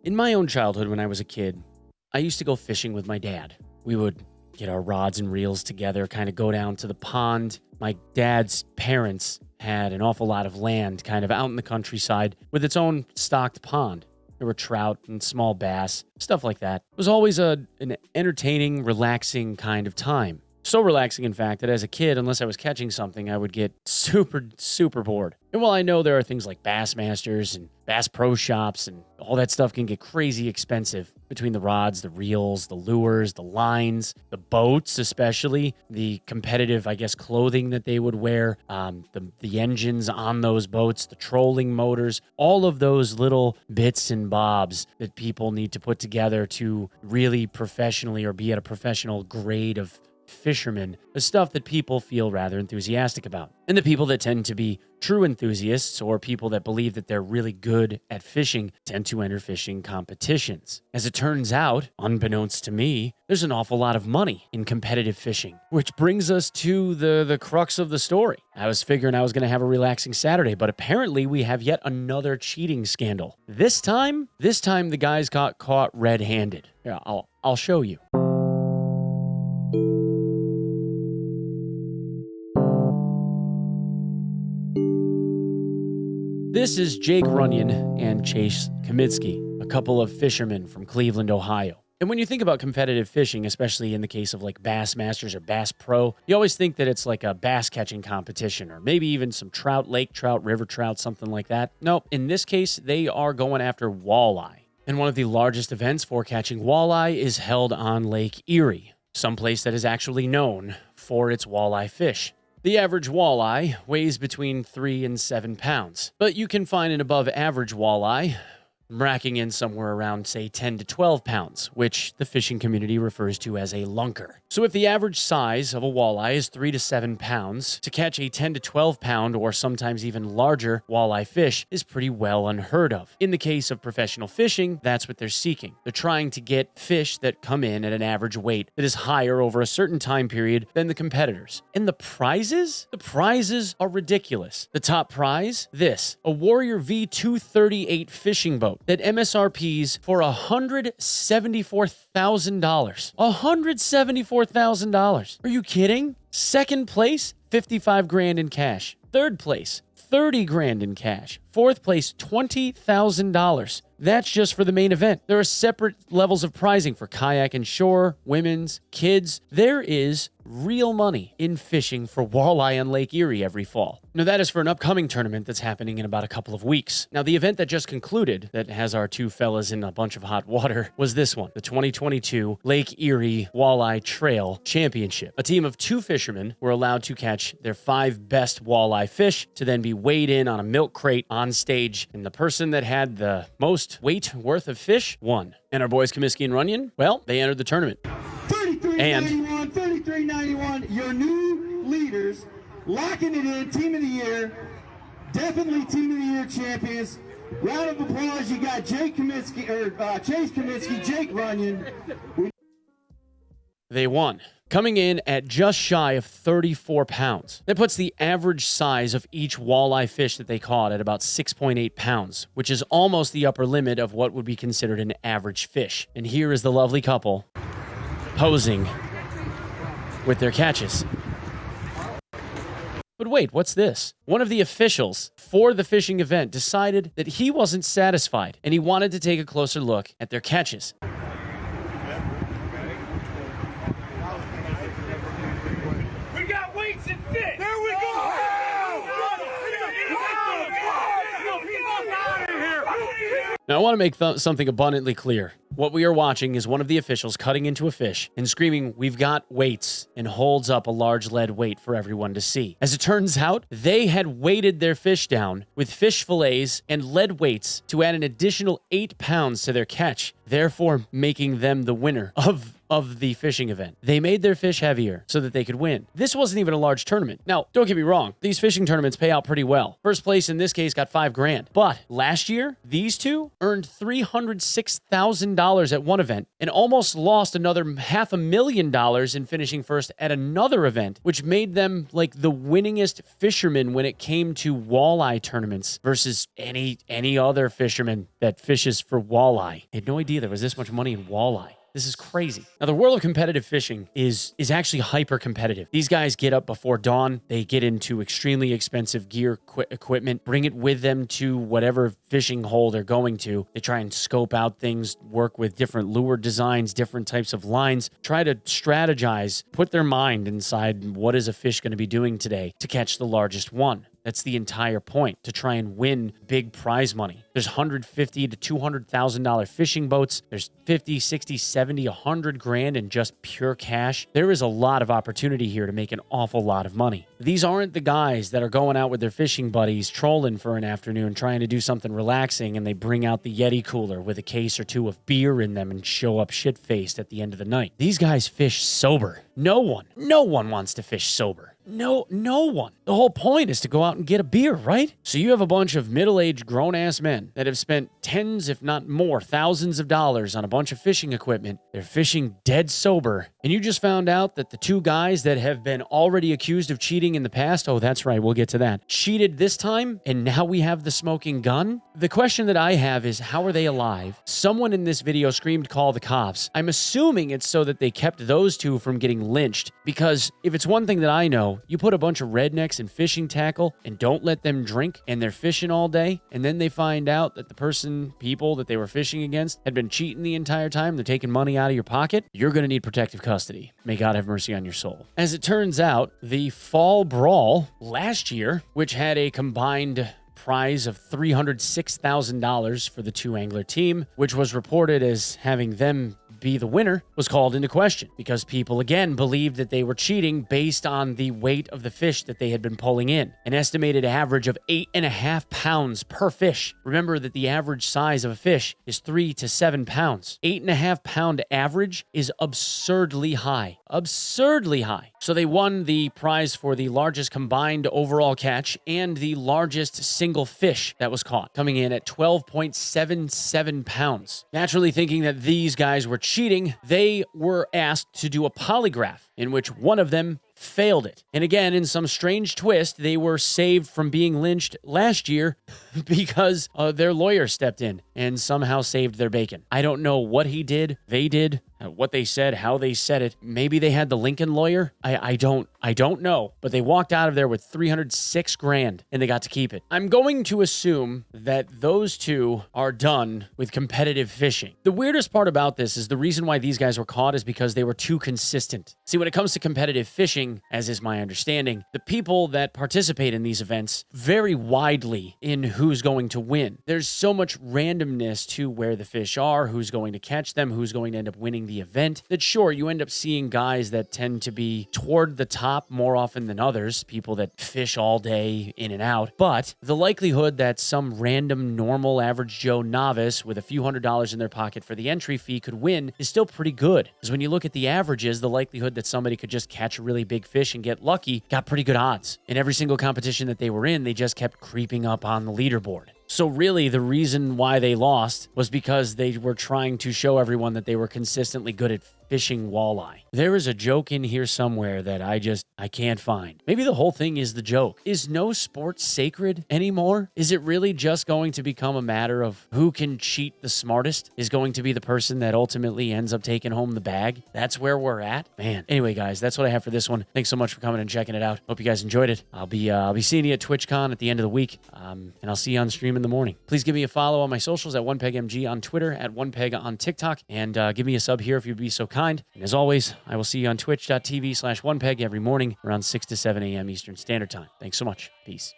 In my own childhood when I was a kid, I used to go fishing with my dad. We would get our rods and reels together, kind of go down to the pond. My dad's parents had an awful lot of land kind of out in the countryside with its own stocked pond. There were trout and small bass, stuff like that. It was always an entertaining, relaxing kind of time. So relaxing, in fact, that as a kid, unless I was catching something, I would get super bored. And while I know there are things like Bassmasters and Bass Pro Shops and all that stuff can get crazy expensive between the rods, the reels, the lures, the lines, the boats especially, the competitive, clothing that they would wear, the engines on those boats, the trolling motors, all of those little bits and bobs that people need to put together to really professionally or be at a professional grade of fishermen, the stuff that people feel rather enthusiastic about. And the people that tend to be true enthusiasts or people that believe that they're really good at fishing tend to enter fishing competitions. As it turns out, unbeknownst to me, there's an awful lot of money in competitive fishing, which brings us to the crux of the story. I was figuring I was going to have a relaxing Saturday, but apparently we have yet another cheating scandal. This time the guys got caught red-handed. Yeah, I'll show you. This is Jake Runyon and Chase Comiskey, a couple of fishermen from Cleveland, Ohio. And when you think about competitive fishing, especially in the case of like Bassmasters or Bass Pro, you always think that it's like a bass catching competition or maybe even some trout, lake trout, river trout, something like that. Nope, in this case, they are going after walleye. And one of the largest events for catching walleye is held on Lake Erie, someplace that is actually known for its walleye fish. The average walleye weighs between 3 and 7 pounds, but you can find an above average walleye racking in somewhere around, say, 10 to 12 pounds, which the fishing community refers to as a lunker. So if the average size of a walleye is 3 to 7 pounds, to catch a 10 to 12 pound or sometimes even larger walleye fish is pretty well unheard of. In the case of professional fishing, that's what they're seeking. They're trying to get fish that come in at an average weight that is higher over a certain time period than the competitors. And the prizes? The prizes are ridiculous. The top prize? This, a Warrior V238 fishing boat that MSRPs for $174,000. $174,000. Are you kidding? Second place, 55 grand in cash. Third place, 30 grand in cash. Fourth place, $20,000. That's just for the main event. There are separate levels of prizing for kayak and shore, women's, kids. There is real money in fishing for walleye on Lake Erie every fall. Now, that is for an upcoming tournament that's happening in about a couple of weeks. Now, the event that just concluded, that has our two fellas in a bunch of hot water, was this one, the 2022 Lake Erie Walleye Trail Championship. A team of 2 fishermen were allowed to catch their 5 best walleye fish to then be weighed in on a milk crate on stage, and the person that had the most weight worth of fish won. And our boys Comiskey and Runyon, well, they entered the tournament. 33-91, 33-91, your new leaders, locking it in, team of the year, definitely team of the year champions. Round of applause, you got Chase Comiskey, Jake Runyon. They won, coming in at just shy of 34 pounds. That puts the average size of each walleye fish that they caught at about 6.8 pounds, which is almost the upper limit of what would be considered an average fish. And here is the lovely couple posing with their catches. But wait, what's this? One of the officials for the fishing event decided that he wasn't satisfied and he wanted to take a closer look at their catches. We got weights and fish! There we go! Now, I want to make something abundantly clear. What we are watching is one of the officials cutting into a fish and screaming, "We've got weights," and holds up a large lead weight for everyone to see. As it turns out, they had weighted their fish down with fish fillets and lead weights to add an additional 8 pounds to their catch, therefore making them the winner of of the fishing event. They made their fish heavier so that they could win. This wasn't even a large tournament. Now, don't get me wrong. These fishing tournaments pay out pretty well. First place in this case got $5,000. But last year, these two earned $306,000 at one event and almost lost another $500,000 in finishing first at another event, which made them like the winningest fishermen when it came to walleye tournaments versus any other fisherman that fishes for walleye. I had no idea there was this much money in walleye. This is crazy. Now, the world of competitive fishing is actually hyper competitive. These guys get up before dawn. They get into extremely expensive gear, equipment, bring it with them to whatever fishing hole they're going to. They try and scope out things, work with different lure designs, different types of lines, try to strategize, put their mind inside what is a fish going to be doing today to catch the largest one. That's the entire point, to try and win big prize money. There's $150,000 to $200,000 fishing boats. There's 50, 60, 70, 100 grand in just pure cash. There is a lot of opportunity here to make an awful lot of money. These aren't the guys that are going out with their fishing buddies, trolling for an afternoon, trying to do something relaxing, and they bring out the Yeti cooler with a case or two of beer in them and show up shit-faced at the end of the night. These guys fish sober. No one wants to fish sober. No one. The whole point is to go out and get a beer, right? So you have a bunch of middle-aged grown-ass men that have spent tens, if not more, thousands of dollars on a bunch of fishing equipment. They're fishing dead sober. And you just found out that the two guys that have been already accused of cheating in the past, oh, that's right, we'll get to that, cheated this time, and now we have the smoking gun? The question that I have is, how are they alive? Someone in this video screamed, "Call the cops." I'm assuming it's so that they kept those two from getting lynched, because if it's one thing that I know, you put a bunch of rednecks in fishing tackle and don't let them drink, and they're fishing all day, and then they find out that the people that they were fishing against had been cheating the entire time, they're taking money out of your pocket, you're going to need protective custody. May God have mercy on your soul. As it turns out, the Fall Brawl last year, which had a combined prize of $306,000 for the two angler team, which was reported as having them be the winner, was called into question because people again believed that they were cheating based on the weight of the fish that they had been pulling in. An estimated average of 8.5 pounds per fish. Remember that the average size of a fish is 3 to 7 pounds. 8.5 pound average is absurdly high. Absurdly high. So they won the prize for the largest combined overall catch and the largest single fish that was caught, coming in at 12.77 pounds. Naturally thinking that these guys were cheating, they were asked to do a polygraph in which one of them failed it. And again, in some strange twist, they were saved from being lynched last year because their lawyer stepped in and somehow saved their bacon. I don't know what he did, they did, what they said, how they said it. Maybe they had the Lincoln lawyer. I don't know, but they walked out of there with $306,000 and they got to keep it. I'm going to assume that those two are done with competitive fishing. The weirdest part about this is the reason why these guys were caught is because they were too consistent. See, when it comes to competitive fishing, as is my understanding, the people that participate in these events vary widely in who's going to win. There's so much randomness to where the fish are, who's going to catch them, who's going to end up winning the event, that sure, you end up seeing guys that tend to be toward the top more often than others, people that fish all day in and out, but the likelihood that some random normal average Joe novice with a few $100s in their pocket for the entry fee could win is still pretty good. Because when you look at the averages, the likelihood that somebody could just catch a really big fish and get lucky got pretty good odds. In every single competition that they were in, they just kept creeping up on the leaderboard. So really, the reason why they lost was because they were trying to show everyone that they were consistently good at fishing walleye. There is a joke in here somewhere that I can't find. Maybe the whole thing is the joke. Is no sport sacred anymore? Is it really just going to become a matter of who can cheat the smartest is going to be the person that ultimately ends up taking home the bag? That's where we're at? Man. Anyway, guys, that's what I have for this one. Thanks so much for coming and checking it out. Hope you guys enjoyed it. I'll be seeing you at TwitchCon at the end of the week, and I'll see you on stream in the morning. Please give me a follow on my socials at OnePegMG on Twitter, at OnePeg on TikTok, and give me a sub here if you'd be so kind. And as always, I will see you on twitch.tv/OnePeg every morning around 6 to 7 a.m. Eastern Standard Time. Thanks so much. Peace.